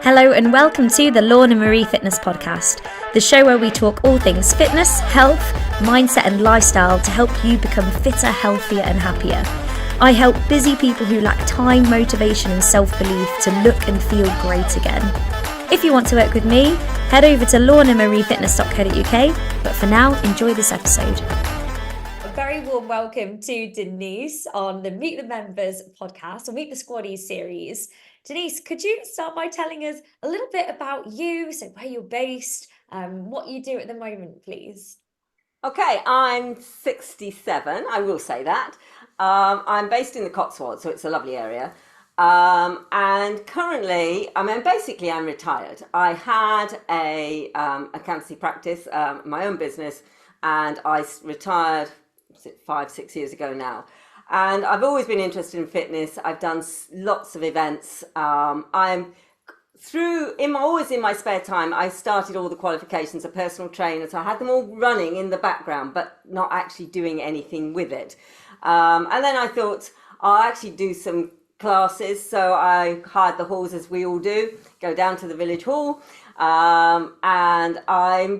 Hello and welcome to the Lorna Marie Fitness Podcast, the show where we talk all things fitness, health, mindset and lifestyle to help you become fitter, healthier and happier. I help busy people who lack time, motivation and self-belief to look and feel great again. If you want to work with me, head over to lornamariefitness.co.uk, but for now, enjoy this episode. A very warm welcome to Denise on the Meet the Members podcast, or Meet the Squaddies series. Denise, could you start by telling us a little bit about you, so where you're based, what you do at the moment, please? Okay, I'm 67, I will say that. I'm based in the Cotswolds, so it's a lovely area. And currently, basically I'm retired. I had a accountancy practice, my own business, and I retired 5-6 years ago now. And I've always been interested in fitness. I've done lots of events. Always in my spare time, I started all the qualifications of personal trainer. So I had them all running in the background, but not actually doing anything with it. And then I thought I'll actually do some classes. So I hired the halls, as we all do, go down to the village hall. And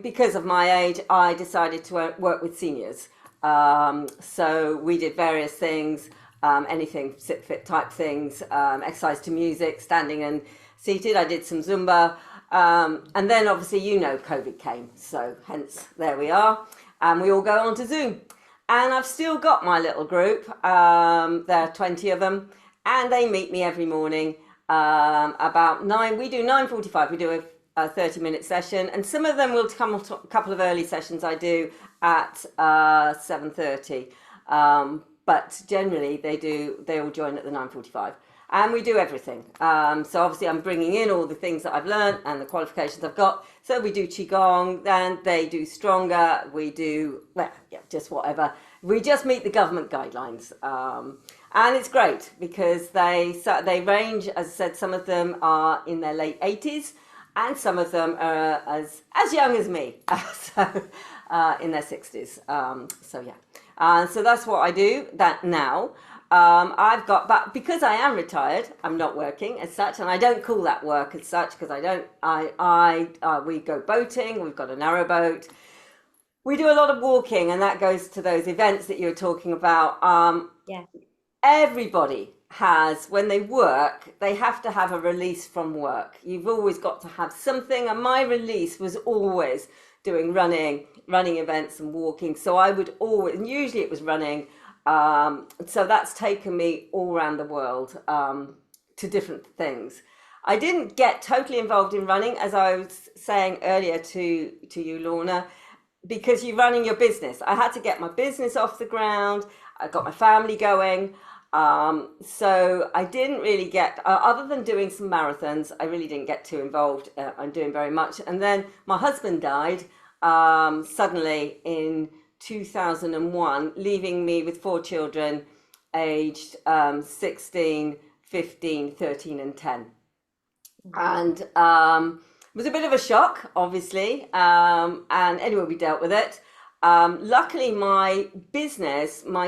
because of my age, I decided to work with seniors. So we did various things, anything sit fit type things, exercise to music, standing and seated. I did some Zumba, and then obviously COVID came, so hence there we are, and we all go on to Zoom. And I've still got my little group. There are 20 of them, and they meet me every morning about 9. We do 9:45. We do a 30-minute session, and some of them will come to a couple of early sessions I do at 7:30, but generally they all join at the 9:45, and we do everything. So obviously I'm bringing in all the things that I've learned and the qualifications I've got. So we do qigong, then they do stronger, we do just whatever. We just meet the government guidelines, and it's great because they range. As I said, some of them are in their late 80s. And some of them are as young as me, so in their 60s. So that's what I do that now. But because I am retired, I'm not working as such, and I don't call that work as such because we go boating. We've got a narrowboat. We do a lot of walking, and that goes to those events that you were talking about. Everybody when they work, they have to have a release from work. You've always got to have something, and my release was always doing running events and walking. So I would always, and usually it was running. So that's taken me all around the world to different things. I didn't get totally involved in running, as I was saying earlier to you, Lorna, because you're running your business. I had to get my business off the ground. I got my family going. So I didn't really get, other than doing some marathons, I really didn't get too involved in doing very much. And then my husband died suddenly in 2001, leaving me with 4 children aged 16, 15, 13 and 10. And it was a bit of a shock, obviously. And anyway, we dealt with it. Luckily, my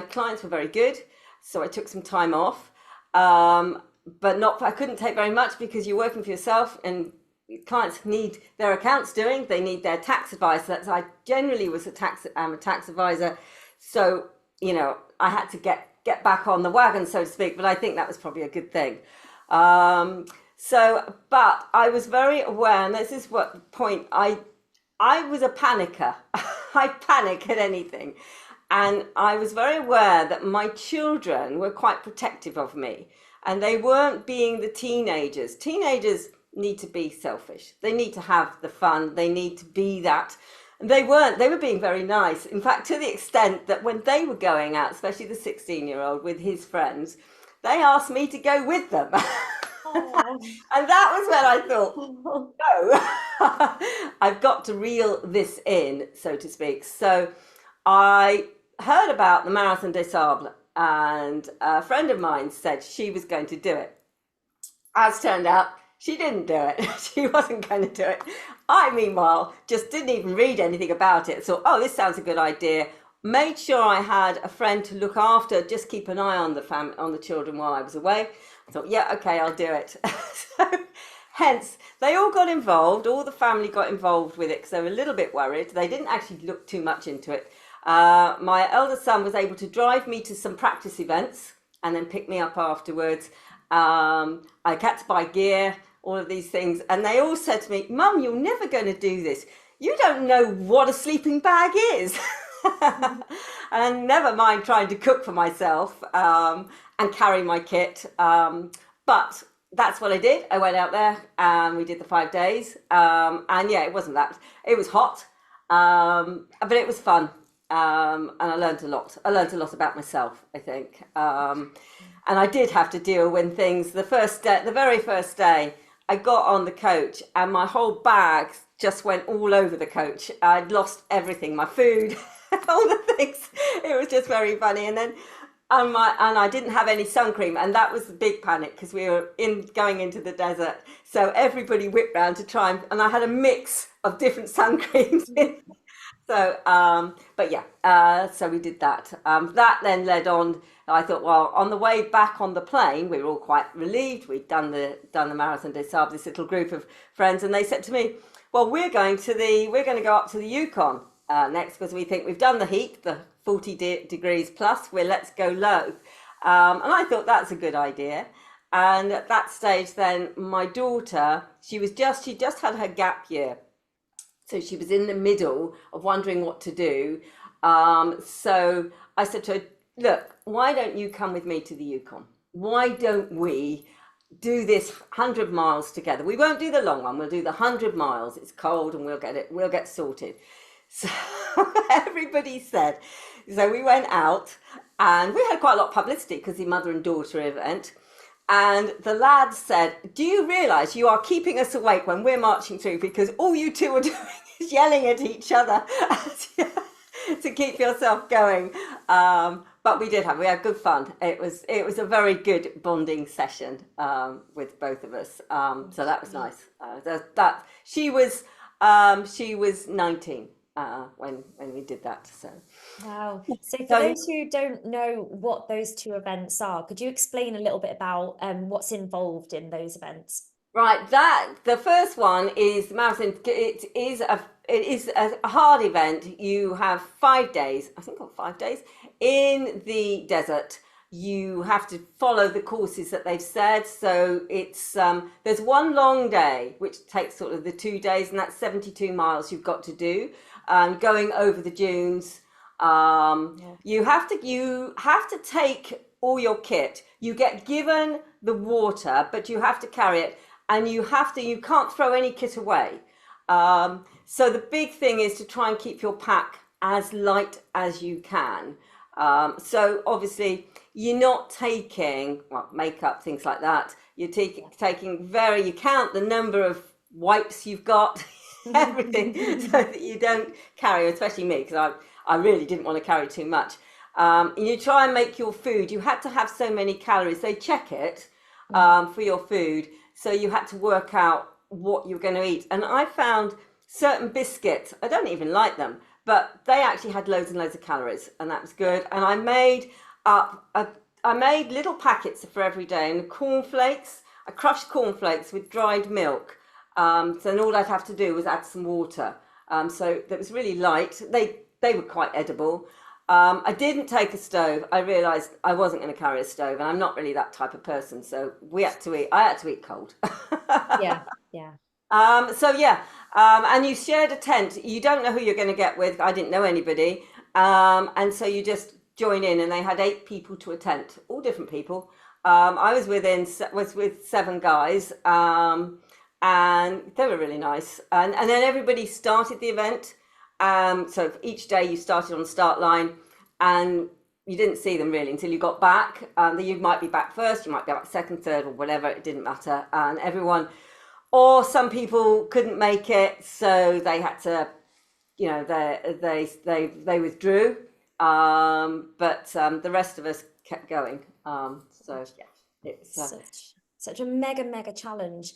clients were very good. So I took some time off, but I couldn't take very much because you're working for yourself and clients need their accounts doing, they need their tax advice. I generally was a tax advisor. So, I had to get back on the wagon, so to speak, but I think that was probably a good thing. But I was very aware, and this is what point, I was a panicker. I panic at anything. And I was very aware that my children were quite protective of me, and they weren't being the teenagers. Teenagers need to be selfish. They need to have the fun. They need to be that. And they weren't. They were being very nice. In fact, to the extent that when they were going out, especially the 16-year-old with his friends, they asked me to go with them. And that was when I thought, no, I've got to reel this in, so to speak. So I heard about the Marathon des Sables, and a friend of mine said she was going to do it. As turned out, she didn't do it. She wasn't going to do it. I, meanwhile, just didn't even read anything about it. Thought, this sounds a good idea. Made sure I had a friend to look after, just keep an eye on the children while I was away. I thought, yeah, okay, I'll do it. So hence they all got involved. All the family got involved with it because they were a little bit worried. They didn't actually look too much into it. My eldest son was able to drive me to some practice events and then pick me up afterwards. I had to buy gear, all of these things, and they all said to me, "Mum, you're never going to do this. You don't know what a sleeping bag is." And never mind trying to cook for myself and carry my kit. But that's what I did. I went out there and we did the 5 days. And yeah, it wasn't that. It was hot, but it was fun. And I learned a lot. I learned a lot about myself, I think. And I did have to deal with things. The very first day, I got on the coach and my whole bag just went all over the coach. I'd lost everything, my food, all the things. It was just very funny. And then and I didn't have any sun cream, and that was the big panic because we were going into the desert. So everybody whipped round to try and I had a mix of different sun creams. So, but yeah, so we did that. That then led on. I thought, well, on the way back on the plane, we were all quite relieved. We'd done the Marathon des Sables, this little group of friends, and they said to me, "Well, we're going to go up to the Yukon next because we think we've done the heat, the 40 degrees plus. Let's go low." And I thought that's a good idea. And at that stage, then my daughter, she just had her gap year. So she was in the middle of wondering what to do. So I said to her, "Look, why don't you come with me to the Yukon? Why don't we do this 100 miles together? We won't do the long one. We'll do the 100 miles. It's cold and we'll get sorted." So everybody said, so we went out and we had quite a lot of publicity because the mother and daughter event. And the lad said, "Do you realise you are keeping us awake when we're marching through because all you two are doing is yelling at each other to keep yourself going?" But we had good fun. It was a very good bonding session with both of us. So that was nice. She was 19 when we did that. So wow. So for those who don't know what those two events are, could you explain a little bit about what's involved in those events? Right, the first one is marathon. It is a hard event. You have 5 days, I think, or 5 days in the desert. You have to follow the courses that they've said. So it's there's one long day which takes sort of the 2 days, and that's 72 miles you've got to do, going over the dunes. You have to take all your kit. You get given the water, but you have to carry it. And you can't throw any kit away. So the big thing is to try and keep your pack as light as you can. So obviously you're not taking makeup, things like that. You're taking you count the number of wipes you've got, everything, so that you don't carry, especially me, because I really didn't want to carry too much. And you try and make your food. You had to have so many calories. They check it for your food. So you had to work out what you're going to eat. And I found certain biscuits, I don't even like them, but they actually had loads and loads of calories, and that was good. And I made little packets for every day, and cornflakes, I crushed cornflakes with dried milk. So then all I'd have to do was add some water. So that was really light. They were quite edible. I didn't take a stove. I realised I wasn't going to carry a stove, and I'm not really that type of person. So I had to eat cold. Yeah. And you shared a tent. You don't know who you're going to get with. I didn't know anybody. And so you just join in, and they had 8 people to a tent, all different people. I was with 7 guys, and they were really nice. And then everybody started the event. So each day you started on the start line, and you didn't see them really until you got back. You might be back first, you might be back second, third, or whatever. It didn't matter. And or some people couldn't make it, so they had to, they withdrew. But the rest of us kept going. So yeah, it's such a mega challenge.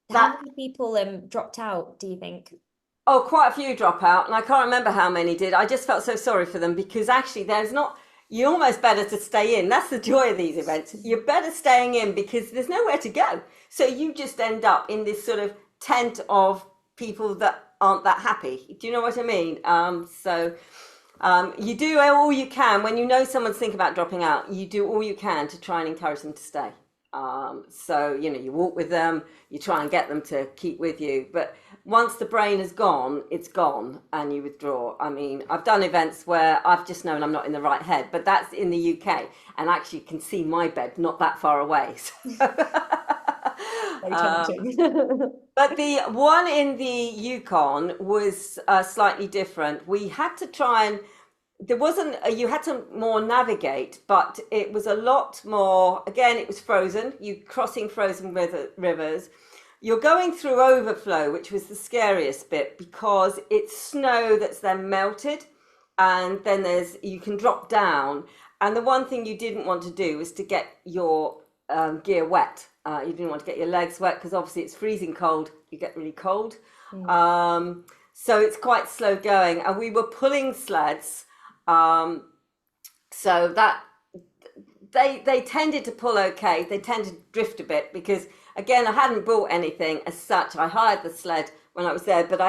How many people dropped out, do you think? Oh, quite a few drop out, and I can't remember how many did. I just felt so sorry for them because actually you're almost better to stay in. That's the joy of these events. You're better staying in because there's nowhere to go. So you just end up in this sort of tent of people that aren't that happy. Do you know what I mean? You do all you can when you know someone's thinking about dropping out. You do all you can to try and encourage them to stay. You walk with them, you try and get them to keep with you. But once the brain is gone, it's gone, and you withdraw. I mean, I've done events where I've just known I'm not in the right head, but that's in the UK, and actually can see my bed not that far away. Very tempting. But the one in the Yukon was slightly different. We had to try and you had to more navigate, but it was a lot more, again, it was frozen. You crossing frozen rivers. You're going through overflow, which was the scariest bit because it's snow that's then melted, and then you can drop down. And the one thing you didn't want to do was to get your gear wet. You didn't want to get your legs wet because obviously it's freezing cold. You get really cold. So it's quite slow going. And we were pulling sleds. So that they tended to pull okay. They tended to drift a bit because, again, I hadn't bought anything as such. I hired the sled when I was there, but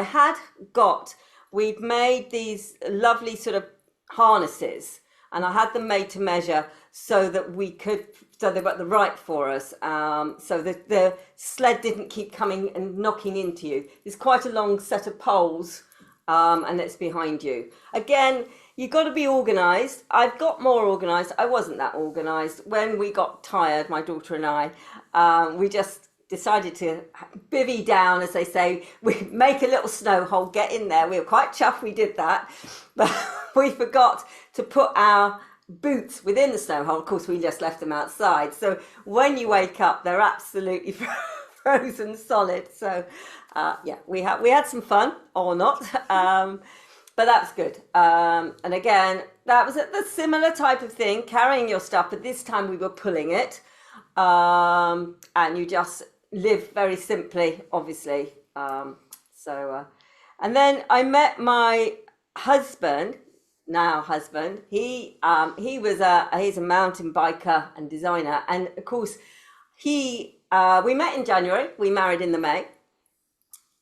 we'd made these lovely sort of harnesses, and I had them made to measure so they were the right for us. So the sled didn't keep coming and knocking into you. There's quite a long set of poles, and it's behind you. Again, you've got to be organised. I've got more organised. I wasn't that organised. When we got tired, my daughter and I, we just decided to bivvy down, as they say. We make a little snow hole, get in there. We were quite chuffed we did that. But we forgot to put our boots within the snow hole. Of course, we just left them outside. So when you wake up, they're absolutely frozen solid. So we had some fun, or not. But that's good. And again, that was the similar type of thing, carrying your stuff, but this time we were pulling it. And you just live very simply, obviously. And then I met my husband, now husband. He's a mountain biker and designer. And of course, we met in January, we married in the May.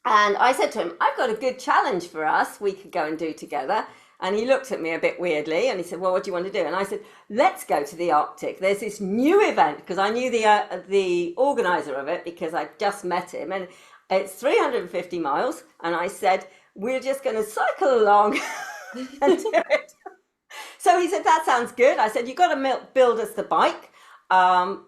And I said to him, I've got a good challenge for us we could go and do together. And he looked at me a bit weirdly and he said, well, what do you want to do? And I said, let's go to the Arctic. There's this new event, because I knew the organizer of it because I just met him. And it's 350 miles. And I said, we're just going to cycle along and do it. So he said, that sounds good. I said, you've got to build us the bike. So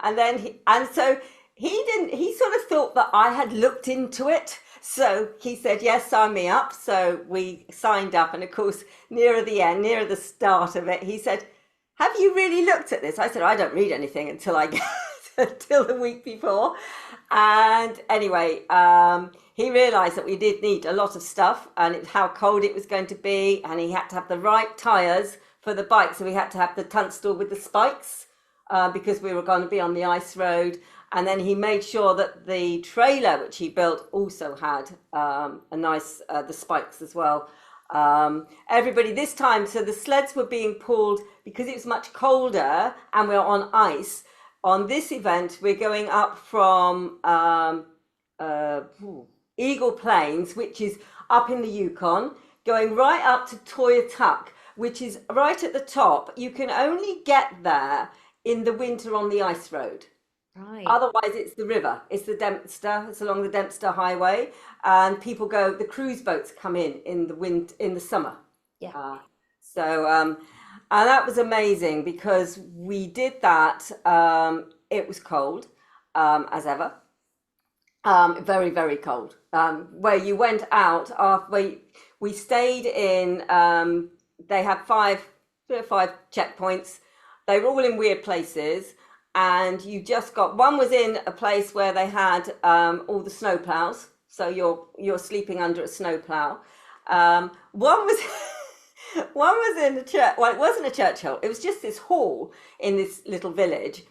he sort of thought that I had looked into it. So he said, yes, sign me up. So we signed up. And of course, nearer the start of it, he said, have you really looked at this? I said, I don't read anything until the week before. And anyway, he realized that we did need a lot of stuff and how cold it was going to be. And he had to have the right tires for the bike. So we had to have the tunstall with the spikes because we were going to be on the ice road. And then he made sure that the trailer, which he built, also had the spikes as well. Everybody this time, so the sleds were being pulled because it was much colder and we're on ice. On this event, we're going up from Eagle Plains, which is up in the Yukon, going right up to Toyatuck, which is right at the top. You can only get there in the winter on the ice road. Right. Otherwise, it's the river. It's the Dempster. It's along the Dempster Highway, and the cruise boats come in the summer. Yeah. And that was amazing because we did that. It was cold, as ever. Very, very cold. Where you went out we stayed in. They had five checkpoints. They were all in weird places. And you just one was in a place where they had all the snow plows. So you're sleeping under a snow plow. One was in a church. Well, it wasn't a church hall. It was just this hall in this little village.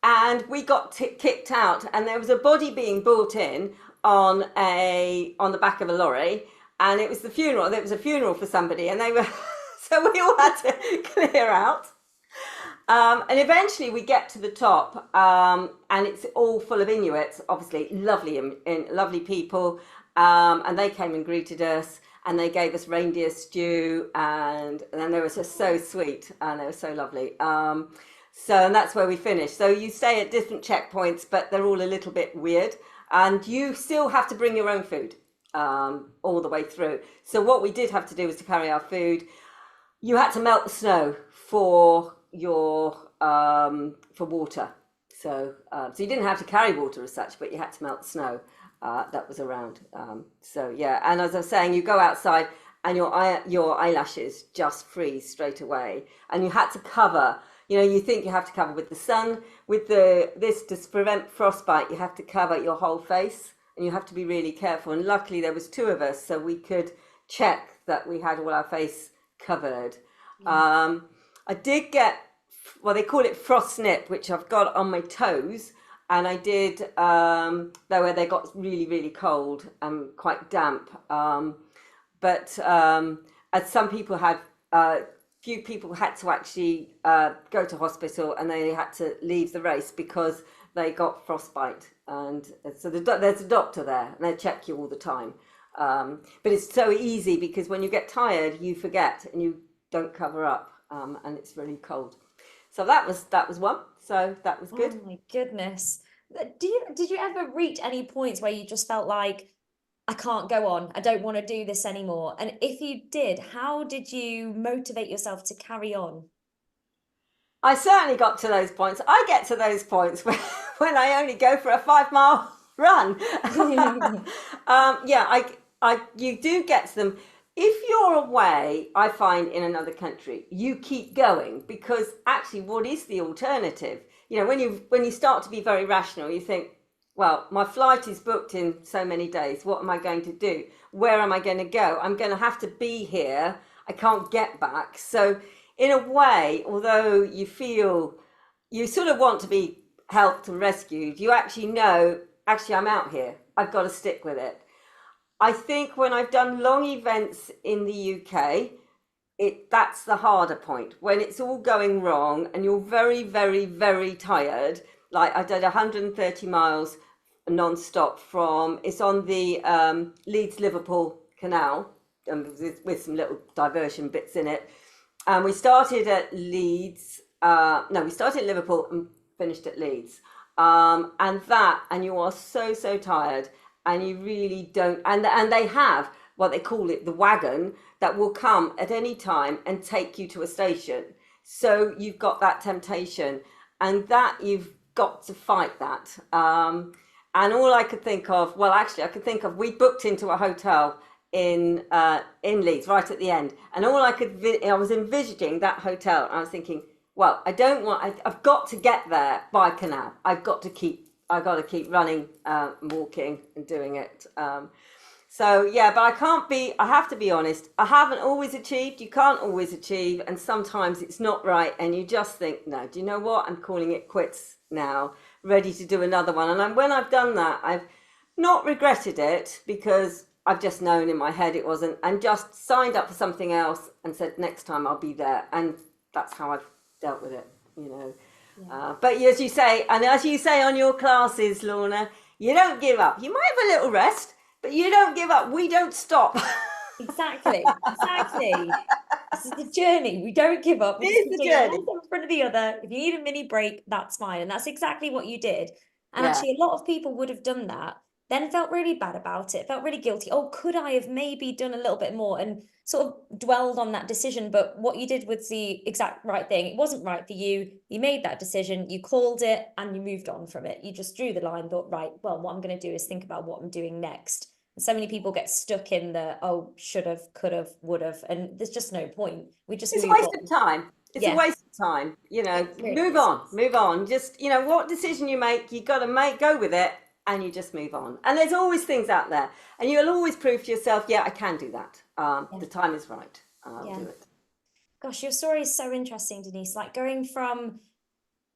And we got kicked out, and there was a body being brought in on the back of a lorry. And it was the funeral. There was a funeral for somebody, and they were so we all had to clear out. And eventually we get to the top, and it's all full of Inuits, obviously lovely and lovely people. And they came and greeted us, and they gave us reindeer stew, and then they were just so sweet, and they were so lovely. And that's where we finished. So you stay at different checkpoints, but they're all a little bit weird, and you still have to bring your own food all the way through. So what we did have to do was to carry our food. You had to melt the snow for your for water. So you didn't have to carry water as such, but you had to melt the snow that was around. So yeah, and as I was saying, you go outside and your eyelashes just freeze straight away, and you had to cover. You know, you think you have to cover with the sun, with this to prevent frostbite. You have to cover your whole face, and you have to be really careful. And luckily, there was two of us, so we could check that we had all our face covered. I did get, well, they call it frost nip, which I've got on my toes, and I did though where they got really really cold and quite damp. But as some people had, few people had to actually go to hospital, and they had to leave the race because they got frostbite. And so there's a doctor there, and they check you all the time. But it's so easy because when you get tired, you forget and you don't cover up, and it's really cold. So that was one. So that was good. Oh my goodness. Did you ever reach any points where you just felt like, I can't go on, I don't want to do this anymore? And if you did, how did you motivate yourself to carry on? I certainly got to those points. I get to those points when I only go for a 5 mile run. Yeah, you do get to them. If you're away, I find in another country, you keep going because actually, what is the alternative? You know, when you start to be very rational, you think, well, my flight is booked in so many days. What am I going to do? Where am I going to go? I'm going to have to be here. I can't get back. So in a way, although you feel you sort of want to be helped and rescued, you actually know, actually, I'm out here. I've got to stick with it. I think when I've done long events in the UK, that's the harder point. When it's all going wrong and you're very, very, very tired. Like I did 130 miles non-stop it's on the Leeds Liverpool Canal, with some little diversion bits in it. And we started at Leeds. No, we started at Liverpool and finished at Leeds. And you are so tired, and you really don't. And they have what they call it the wagon that will come at any time and take you to a station. So you've got that temptation, and that you've got to fight that. And all I could think of, well, actually, I could think of, we booked into a hotel in Leeds right at the end, and I was envisaging that hotel, and I was thinking, well, I've got to get there by canal. I've got to keep running, walking and doing it. So yeah, but I have to be honest, I haven't always achieved. You can't always achieve, and sometimes it's not right, and you just think, no, do you know what? I'm calling it quits now, ready to do another one. And when I've done that, I've not regretted it because I've just known in my head it wasn't, and just signed up for something else and said, next time I'll be there. And that's how I've dealt with it, you know. Yeah. But as you say on your classes, Lorna, you don't give up. You might have a little rest, but you don't give up. We don't stop. Exactly. This is the journey. We don't give up. It is the journey. One in front of the other. If you need a mini break, that's fine. And that's exactly what you did. And Yeah. actually, a lot of people would have done that, then felt really bad about it, felt really guilty. Oh, could I have maybe done a little bit more, and sort of dwelled on that decision? But what you did was the exact right thing. It wasn't right for you. You made that decision, you called it, and you moved on from it. You just drew the line, thought, right, well, what I'm going to do is think about what I'm doing next. And so many people get stuck in the, oh, should have, could have, would have, and there's just no point. It's a waste of time. It's a waste of time. You know, move on. Just, you know, what decision you make, you got to go with it. And you just move on. And there's always things out there. And you'll always prove to yourself, yeah, I can do that. The time is right. I'll do it. Gosh, your story is so interesting, Denise. Like going from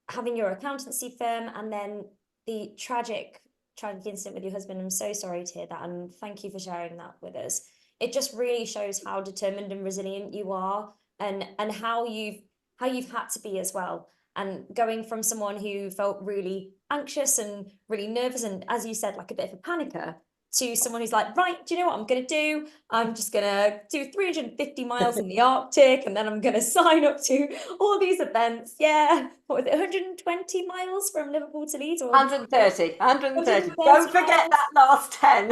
having your accountancy firm and then the tragic incident with your husband. I'm so sorry to hear that. And thank you for sharing that with us. It just really shows how determined and resilient you are, and how you've had to be as well. And going from someone who felt really anxious and really nervous and, as you said, like a bit of a panicker, to someone who's like, right, do you know what I'm going to do? I'm just going to do 350 miles in the Arctic, and then I'm going to sign up to all these events. Yeah. What was it, 120 miles from Liverpool to Leeds? Or 130. 130 Don't forget miles. that last 10.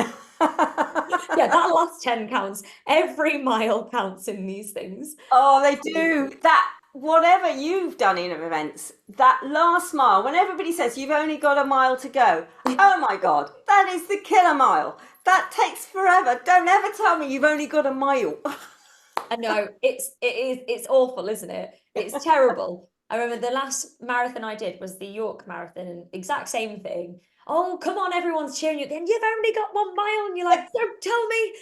Yeah, that last 10 counts. Every mile counts in these things. Oh, they do. That, whatever you've done in events, that last mile, when everybody says you've only got a mile to go, oh my God, that is the killer mile. That takes forever. Don't ever tell me you've only got a mile. I know, it's awful, isn't it? It's terrible. I remember the last marathon I did was the York Marathon, and exact same thing. Oh, come on, everyone's cheering you at the end. You've only got 1 mile, and you're like, don't tell me.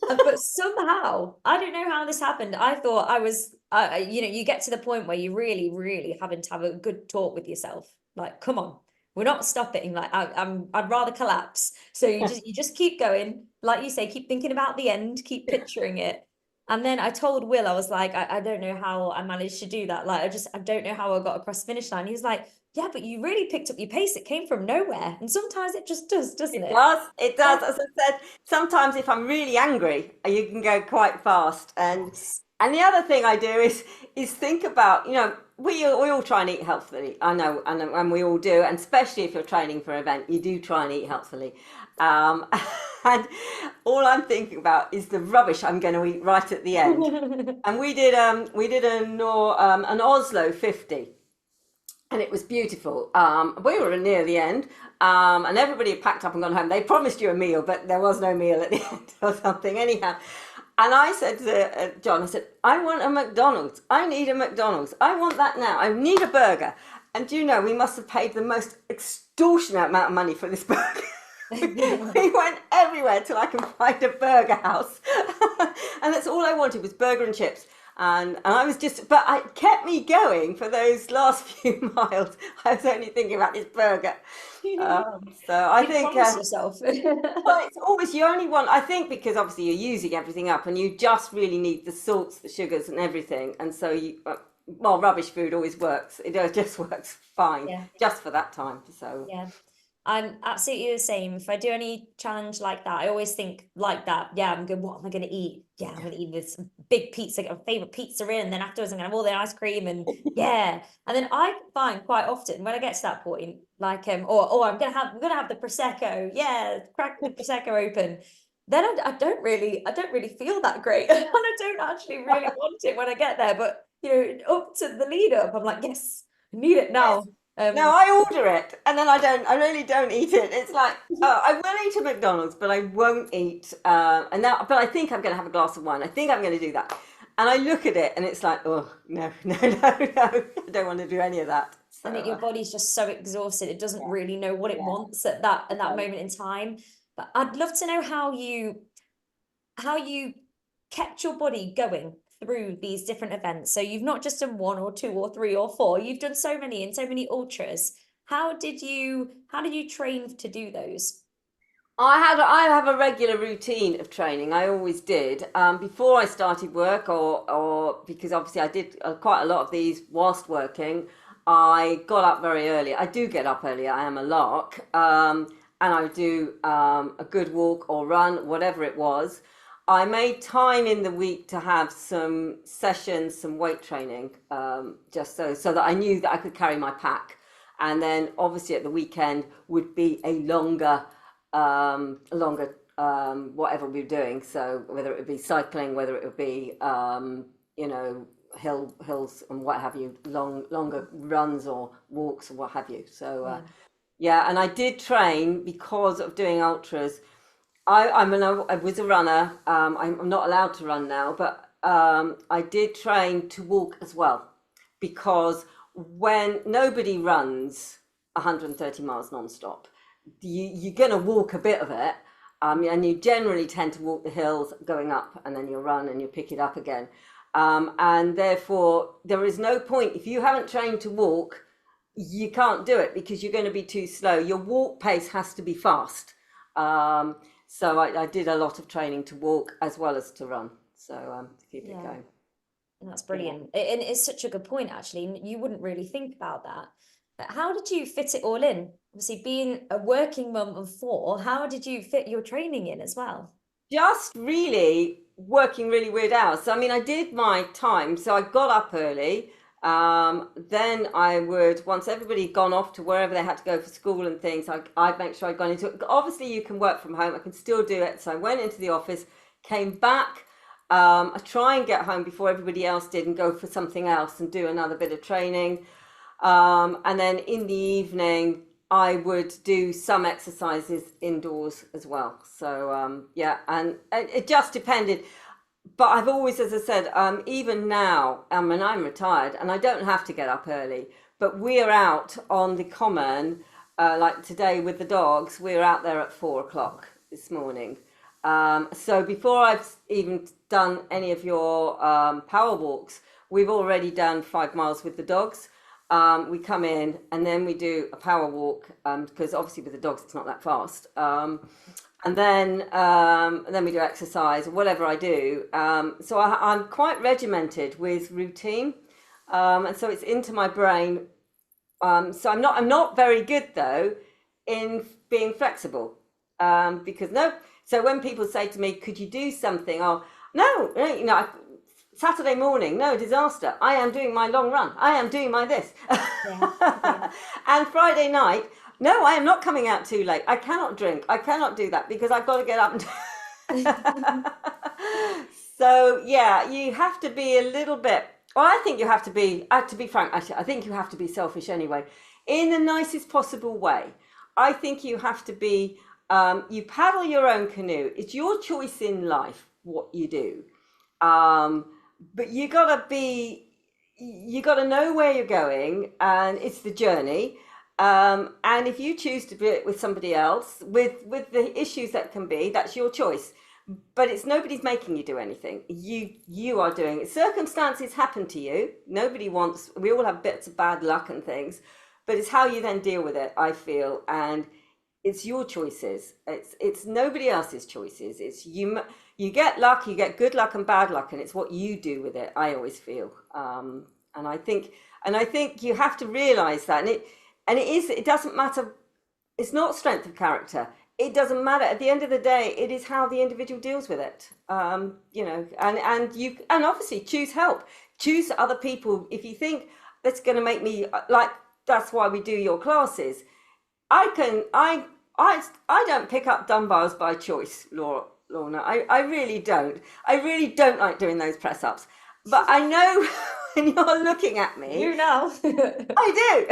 But somehow, I don't know how this happened. I thought I was, you get to the point where you really, really having to have a good talk with yourself. Like, come on, we're not stopping. Like, I'd rather collapse. So you just keep going. Like you say, keep thinking about the end, keep picturing it. And then I told Will, I was like, I don't know how I managed to do that. Like, I don't know how I got across the finish line. He was like, yeah, but you really picked up your pace. It came from nowhere. And sometimes it just does, doesn't it? It does. As I said, sometimes if I'm really angry, you can go quite fast. Yes. And the other thing I do is think about, we all try and eat healthily. I know, and we all do, and especially if you're training for an event, you do try and eat healthily. Um, and all I'm thinking about is the rubbish I'm going to eat right at the end. And we did an Oslo 50, and it was beautiful. We were near the end, and everybody had packed up and gone home. They promised you a meal, but there was no meal at the end or something. Anyhow, and I said to John, I said, I want a McDonald's. I need a McDonald's. I want that now. I need a burger. And we must have paid the most extortionate amount of money for this burger. We went everywhere till I can find a burger house. And that's all I wanted was burger and chips. And I was but it kept me going for those last few miles. I was only thinking about this burger. So I think promise yourself. well, it's always you only want. I think because obviously you're using everything up, and you just really need the salts, the sugars, and everything. And so rubbish food always works. It just works fine, just for that time. So yeah. I'm absolutely the same. If I do any challenge like that, I always think like that. Yeah, I'm good. What am I going to eat? Yeah, I'm going to eat this big pizza, get my favorite pizza in, and then afterwards I'm going to have all the ice cream and yeah. And then I find quite often when I get to that point, like or I'm gonna have the prosecco. Yeah, crack the prosecco open. Then I don't really feel that great, and I don't actually really want it when I get there. But up to the lead up, I'm like, yes, I need it now. no, I order it, and then I really don't eat it. It's like, I will eat a McDonald's, but I won't eat. But I think I'm going to have a glass of wine. I think I'm going to do that. And I look at it, and it's like, oh no, I don't want to do any of that. So, I think your body's just so exhausted; it doesn't really know what it wants at that moment in time. But I'd love to know how you kept your body going through these different events. So you've not just done one or two or three or four, you've done so many and so many ultras. How did you train to do those? I have a regular routine of training. I always did. Before I started work, or because obviously I did quite a lot of these whilst working, I got up very early. I do get up early. I am a lark. And I would do a good walk or run, whatever it was. I made time in the week to have some sessions, some weight training, just so that I knew that I could carry my pack. And then obviously at the weekend would be a longer whatever we were doing. So whether it would be cycling, whether it would be hills and what have you, longer runs or walks or what have you. So and I did train because of doing ultras. I was a runner. I'm not allowed to run now, but I did train to walk as well, because when nobody runs 130 miles non-stop, you're going to walk a bit of it, and you generally tend to walk the hills going up, and then you'll run and you pick it up again. And therefore, there is no point, if you haven't trained to walk, you can't do it because you're going to be too slow. Your walk pace has to be fast. So I did a lot of training to walk as well as to run, so to keep it going. That's brilliant. And it's such a good point, actually. You wouldn't really think about that. But how did you fit it all in? Obviously, being a working mum of four, how did you fit your training in as well? Just really working really weird hours. So, I mean, I did my time. So I got up early. Then I would, once everybody had gone off to wherever they had to go for school and things, I'd make sure I'd gone into it. Obviously, you can work from home. I can still do it. So I went into the office, came back. I try and get home before everybody else did and go for something else and do another bit of training. And then in the evening, I would do some exercises indoors as well. So yeah, and it just depended. But I've always, as I said, even now, and I'm retired and I don't have to get up early, but we're out on the common, like today with the dogs, we're out there at 4 o'clock this morning. So before I've even done any of your power walks, we've already done 5 miles with the dogs. We come in and then we do a power walk because obviously with the dogs it's not that fast. And then we do exercise or whatever I do. So I'm quite regimented with routine, and so it's into my brain. So I'm not very good though in being flexible, because no. So when people say to me, "Could you do something?" Oh, no, you know, Saturday morning, no, disaster. I am doing my long run. I am doing my this. Yeah. And Friday night, no, I am not coming out too late. I cannot drink. I cannot do that because I've got to get up and So yeah, you have to be a little bit. Well, I think you have to be frank, actually, I think you have to be selfish anyway, in the nicest possible way. I think you have to be, you paddle your own canoe. It's your choice in life what you do. But you gotta know where you're going, and it's the journey. And if you choose to do it with somebody else, with the issues that can be, that's your choice. But it's nobody's making you do anything. You are doing it. Circumstances happen to you. Nobody wants. We all have bits of bad luck and things, but it's how you then deal with it, I feel, and it's your choices. It's nobody else's choices. It's you. You get luck, you get good luck and bad luck, and it's what you do with it. I always feel, and I think you have to realise that, and it is. It doesn't matter. It's not strength of character. It doesn't matter. At the end of the day, it is how the individual deals with it. You know, and obviously choose help. Choose other people. If you think that's going to make me like, that's why we do your classes. I don't pick up dumbbells by choice, Lorna. I really don't. I really don't like doing those press ups. But I know when you're looking at me, You know. I do.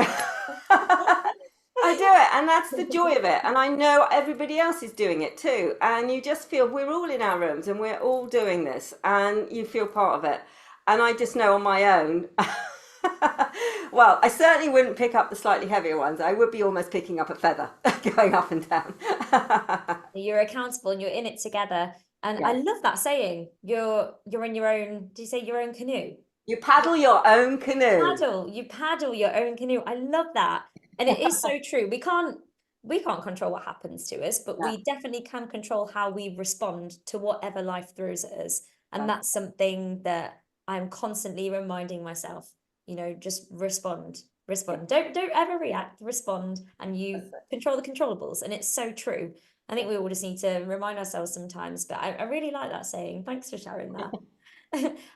I do it, and that's the joy of it. And I know everybody else is doing it too. And you just feel we're all in our rooms and we're all doing this, and you feel part of it. And I just know on my own. Well, I certainly wouldn't pick up the slightly heavier ones. I would be almost picking up a feather going up and down. You're accountable and you're in it together. And I Yeah. love that saying. You're in your own, do you say your own canoe? You paddle your own canoe. You paddle your own canoe. I love that. And it is so true. We can't control what happens to us, but Yeah, we definitely can control how we respond to whatever life throws at us. And that's that's something that I'm constantly reminding myself, just respond, yeah, respond. Don't ever react, respond, and you that's it. control the controllables. And it's so true. I think we all just need to remind ourselves sometimes, but I really like that saying. Thanks for sharing that.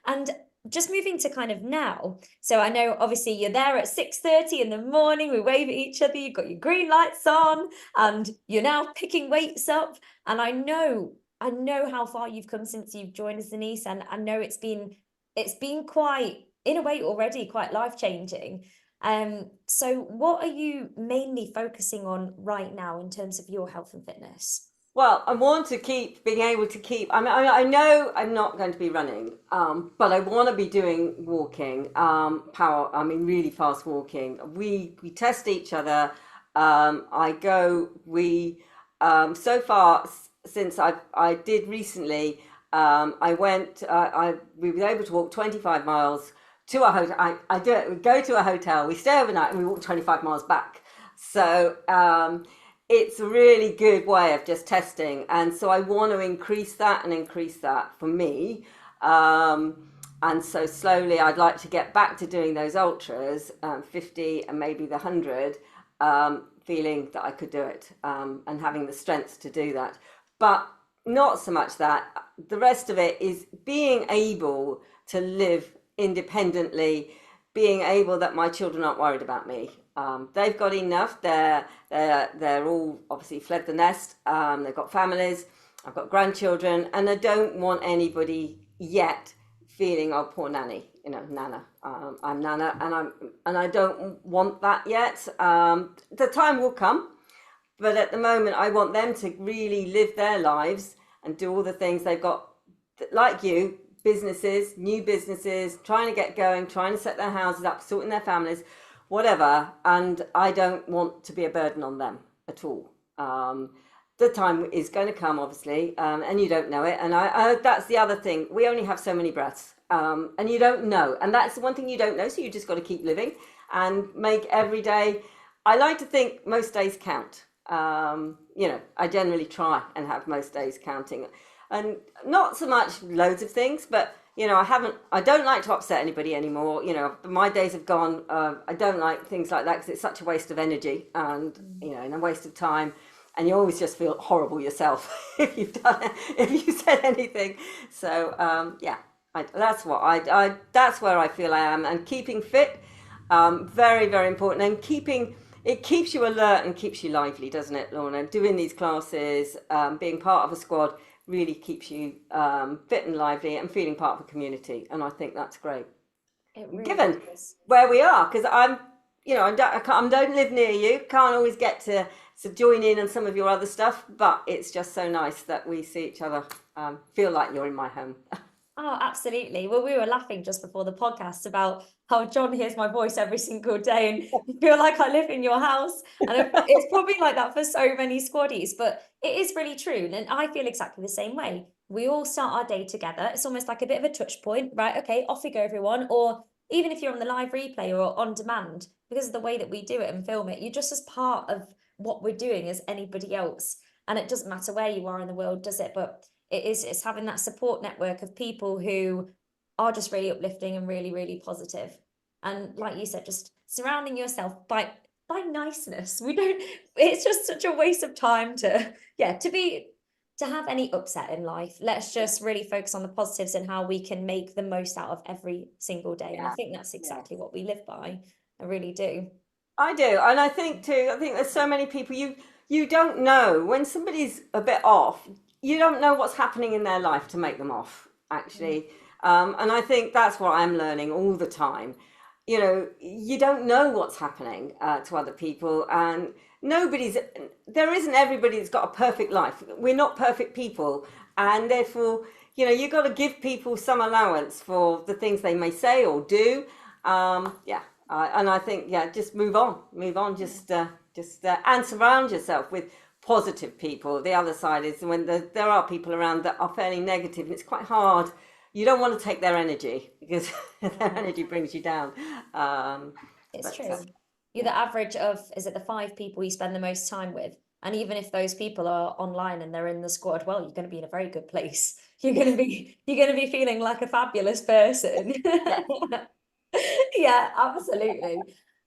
And just moving to kind of now. So I know obviously you're there at 6:30 in the morning, we wave at each other, you've got your green lights on, and you're now picking weights up. And I know how far you've come since you've joined us, Denise, and I know it's been quite, in a way already, quite life-changing. So what are you mainly focusing on right now in terms of your health and fitness? Well, I want to keep being able to keep. I know I'm not going to be running, but I want to be doing walking, power. I mean, really fast walking. We test each other. I go. So far since I did recently. I went. We were able to walk 25 miles to a hotel. I do it. We go to a hotel. We stay overnight, and we walk 25 miles back. So. It's a really good way of just testing, and so I want to increase that and increase that for me. And so slowly I'd like to get back to doing those ultras, 50 and maybe the 100, feeling that I could do it, and having the strength to do that. But not so much that. The rest of it is being able to live independently, being able that my children aren't worried about me. They've got enough. They're all obviously fled the nest. They've got families. I've got grandchildren, and I don't want anybody yet feeling, oh, poor nanny, nana. I'm nana, and I don't want that yet. The time will come, but at the moment, I want them to really live their lives and do all the things they've got, like you, businesses, new businesses, trying to get going, trying to set their houses up, sorting their families, whatever. And I don't want to be a burden on them at all. The time is going to come, obviously, and you don't know it. And that's the other thing. We only have so many breaths, and you don't know. And that's the one thing you don't know. So you just got to keep living and make every day. I like to think most days count. I generally try and have most days counting, and not so much loads of things, but I don't like to upset anybody anymore. My days have gone. I don't like things like that because it's such a waste of energy and and a waste of time. And you always just feel horrible yourself if you said anything. So that's where I feel I am. And keeping fit, very, very important. And it keeps you alert and keeps you lively, doesn't it, Lorna? Doing these classes, being part of a squad really keeps you fit and lively and feeling part of a community. And I think that's great. It really Given is. where we are, because I don't live near you, can't always get to join in on some of your other stuff, but it's just so nice that we see each other, feel like you're in my home. Oh, absolutely. Well, we were laughing just before the podcast about how John hears my voice every single day and you feel like I live in your house. And it's probably like that for so many squaddies, but it is really true. And I feel exactly the same way. We all start our day together. It's almost like a bit of a touch point, right? Okay, off we go, everyone. Or even if you're on the live replay or on demand, because of the way that we do it and film it, you're just as part of what we're doing as anybody else. And it doesn't matter where you are in the world, does it? But it's having that support network of people who are just really uplifting and really, really positive. And like you said, just surrounding yourself by niceness. It's just such a waste of time to have any upset in life. Let's just really focus on the positives and how we can make the most out of every single day. And I think that's exactly what we live by. I really do. I do. And I think there's so many people you don't know when somebody's a bit off. You don't know what's happening in their life to make them off, actually. And I think that's what I'm learning all the time. You don't know what's happening to other people, and there isn't everybody that's got a perfect life. We're not perfect people, and therefore, you've got to give people some allowance for the things they may say or do. And I think, just move on, just and surround yourself with positive people. The other side is when there are people around that are fairly negative, and it's quite hard. You don't want to take their energy because their energy brings you down. It's true. You're the average of, is it the 5 people you spend the most time with? And even if those people are online and they're in the squad, well, you're going to be in a very good place. You're going to be feeling like a fabulous person. Yeah, absolutely.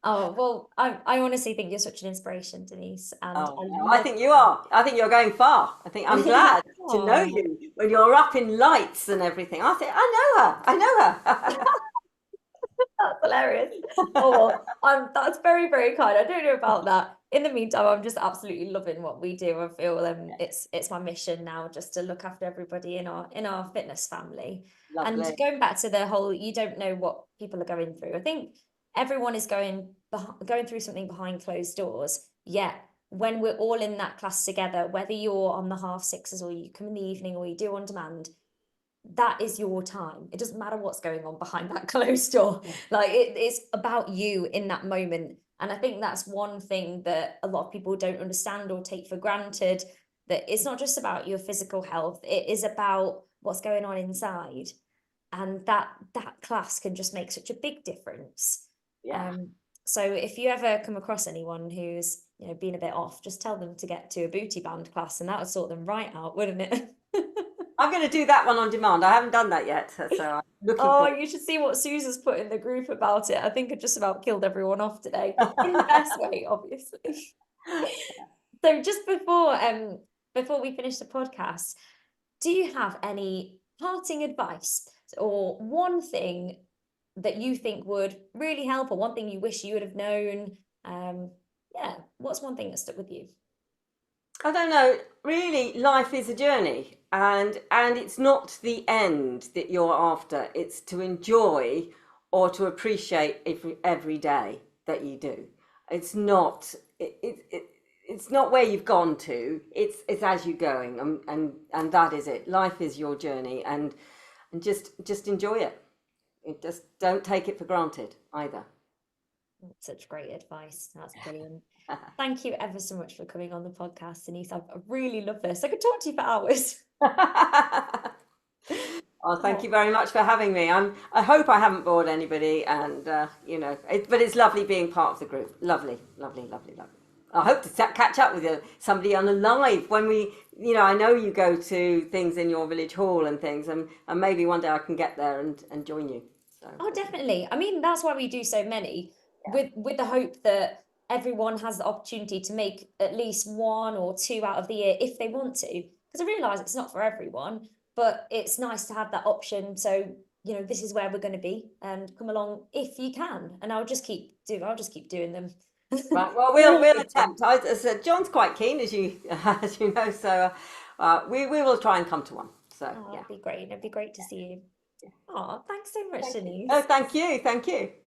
Oh, well, I honestly think you're such an inspiration, Denise. And I think you are. I think you're going far. I think I'm glad to know you when you're up in lights and everything. I think I know her. That's hilarious. Oh, well, that's very, very kind. I don't know about that. In the meantime, I'm just absolutely loving what we do. I feel it's my mission now just to look after everybody in our fitness family. Lovely. And going back to the whole, you don't know what people are going through. I think everyone is going through something behind closed doors. Yet when we're all in that class together, whether you're on the half sixes or you come in the evening or you do on demand, that is your time. It doesn't matter what's going on behind that closed door. Like it's about you in that moment. And I think that's one thing that a lot of people don't understand or take for granted, that it's not just about your physical health. It is about what's going on inside. And that class can just make such a big difference. So if you ever come across anyone who's been a bit off, just tell them to get to a booty band class, and that would sort them right out, wouldn't it? I'm going to do that one on demand. I haven't done that yet, so Looking Oh, forward. you should see what Susan's put in the group about it. I think I just about killed everyone off today, in the best way, obviously. So just before we finish the podcast, do you have any parting advice or one thing that you think would really help, or one thing you wish you would have known? Yeah, what's one thing that stuck with you? I don't know. Really, life is a journey, and it's not the end that you're after. It's to enjoy or to appreciate every day that you do. It's not. It's not where you've gone to. It's as you're going, and that is it. Life is your journey, and just enjoy it. Just don't take it for granted either. Such great advice. That's brilliant. Thank you ever so much for coming on the podcast, Denise. I really love this. I could talk to you for hours. Oh, thank Oh, you very much for having me. I hope I haven't bored anybody, and but it's lovely being part of the group. Lovely, lovely, lovely, lovely. I hope to catch up with you, somebody on a live when we, I know you go to things in your village hall and things, and maybe one day I can get there and join you. So, oh, definitely. I mean, that's why we do so many, with the hope that everyone has the opportunity to make at least one or two out of the year if they want to. Because I realise it's not for everyone, but it's nice to have that option. So, this is where we're going to be, and come along if you can. And I'll just keep doing them. right. Well, They're we'll all we'll good fun. attempt. As I said, John's quite keen, as you as you know. So we will try and come to one. So Oh, yeah. it'd be great. It'd be great to see you. Oh, thanks so much, Thank you. Oh, Denise. thank you. Thank you.